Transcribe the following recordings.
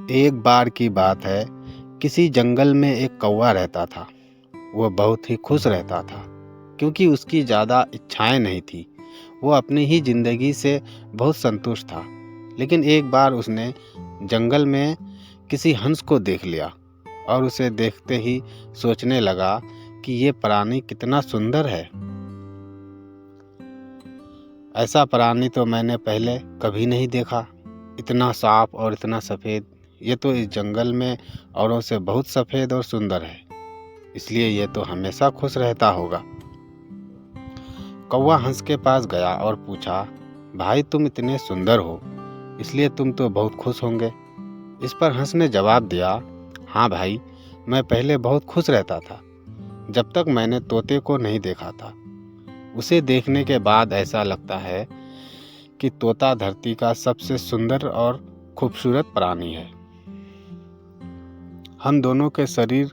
एक बार की बात है, किसी जंगल में एक कौवा रहता था। वह बहुत ही खुश रहता था क्योंकि उसकी ज़्यादा इच्छाएं नहीं थी। वो अपनी ही ज़िंदगी से बहुत संतुष्ट था। लेकिन एक बार उसने जंगल में किसी हंस को देख लिया और उसे देखते ही सोचने लगा कि ये प्राणी कितना सुंदर है। ऐसा प्राणी तो मैंने पहले कभी नहीं देखा। इतना साफ और इतना सफ़ेद। ये तो इस जंगल में औरों से बहुत सफ़ेद और सुंदर है, इसलिए ये तो हमेशा खुश रहता होगा। कौवा हंस के पास गया और पूछा, भाई तुम इतने सुंदर हो, इसलिए तुम तो बहुत खुश होंगे। इस पर हंस ने जवाब दिया, हाँ भाई, मैं पहले बहुत खुश रहता था जब तक मैंने तोते को नहीं देखा था। उसे देखने के बाद ऐसा लगता है कि तोता धरती का सबसे सुंदर और खूबसूरत प्राणी है। हम दोनों के शरीर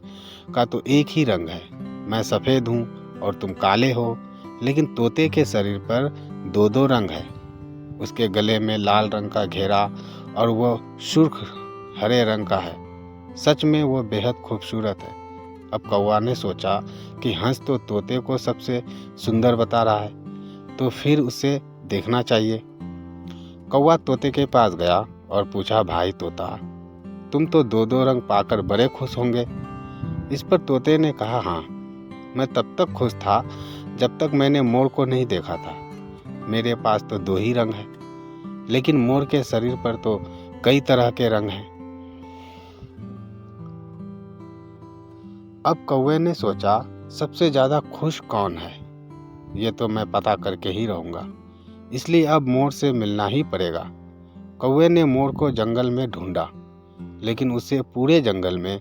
का तो एक ही रंग है। मैं सफ़ेद हूँ और तुम काले हो, लेकिन तोते के शरीर पर दो दो रंग है। उसके गले में लाल रंग का घेरा और वो सुर्ख हरे रंग का है। सच में वो बेहद खूबसूरत है। अब कौवा ने सोचा कि हंस तो तोते को सबसे सुंदर बता रहा है, तो फिर उसे देखना चाहिए। कौवा तोते के पास गया और पूछा, भाई तोता, तुम तो दो दो रंग पाकर बड़े खुश होंगे। इस पर तोते ने कहा, हाँ, मैं तब तक खुश था जब तक मैंने मोर को नहीं देखा था। मेरे पास तो दो ही रंग हैं, लेकिन मोर के शरीर पर तो कई तरह के रंग हैं। अब कौवे ने सोचा, सबसे ज़्यादा खुश कौन है, ये तो मैं पता करके ही रहूँगा। इसलिए अब मोर से मिलना ही पड़ेगा। कौवे ने मोर को जंगल में ढूंढा, लेकिन उसे पूरे जंगल में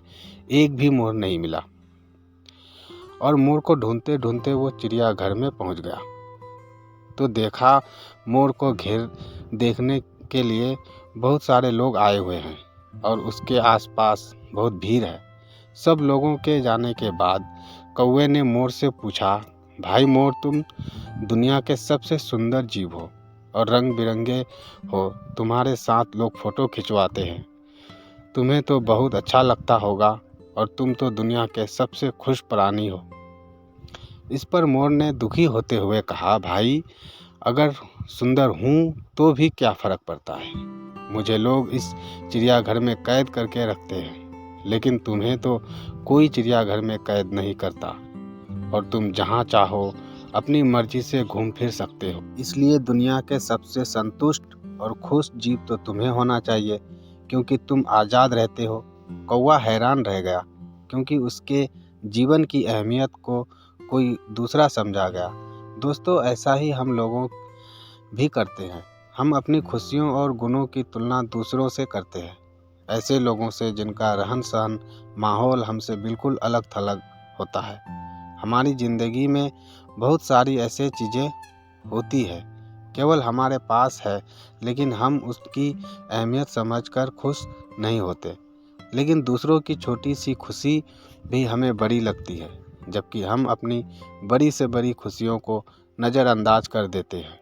एक भी मोर नहीं मिला। और मोर को ढूंढते ढूंढते वो चिड़ियाघर में पहुंच गया तो देखा मोर को घेर देखने के लिए बहुत सारे लोग आए हुए हैं और उसके आसपास बहुत भीड़ है। सब लोगों के जाने के बाद कौवे ने मोर से पूछा, भाई मोर, तुम दुनिया के सबसे सुंदर जीव हो और रंग बिरंगे हो। तुम्हारे साथ लोग फोटो खिंचवाते हैं। तुम्हें तो बहुत अच्छा लगता होगा और तुम तो दुनिया के सबसे खुश प्राणी हो। इस पर मोर ने दुखी होते हुए कहा, भाई, अगर सुंदर हूँ तो भी क्या फ़र्क पड़ता है। मुझे लोग इस चिड़ियाघर में कैद करके रखते हैं, लेकिन तुम्हें तो कोई चिड़ियाघर में कैद नहीं करता और तुम जहाँ चाहो अपनी मर्जी से घूम फिर सकते हो। इसलिए दुनिया के सबसे संतुष्ट और खुश जीव तो तुम्हें होना चाहिए, क्योंकि तुम आज़ाद रहते हो। कौवा हैरान रह गया क्योंकि उसके जीवन की अहमियत को कोई दूसरा समझा गया। दोस्तों, ऐसा ही हम लोगों भी करते हैं। हम अपनी खुशियों और गुणों की तुलना दूसरों से करते हैं, ऐसे लोगों से जिनका रहन सहन, माहौल हमसे बिल्कुल अलग थलग होता है। हमारी ज़िंदगी में बहुत सारी ऐसी चीज़ें होती है, केवल हमारे पास है, लेकिन हम उसकी अहमियत समझकर खुश नहीं होते। लेकिन दूसरों की छोटी सी खुशी भी हमें बड़ी लगती है, जबकि हम अपनी बड़ी से बड़ी खुशियों को नज़रअंदाज कर देते हैं।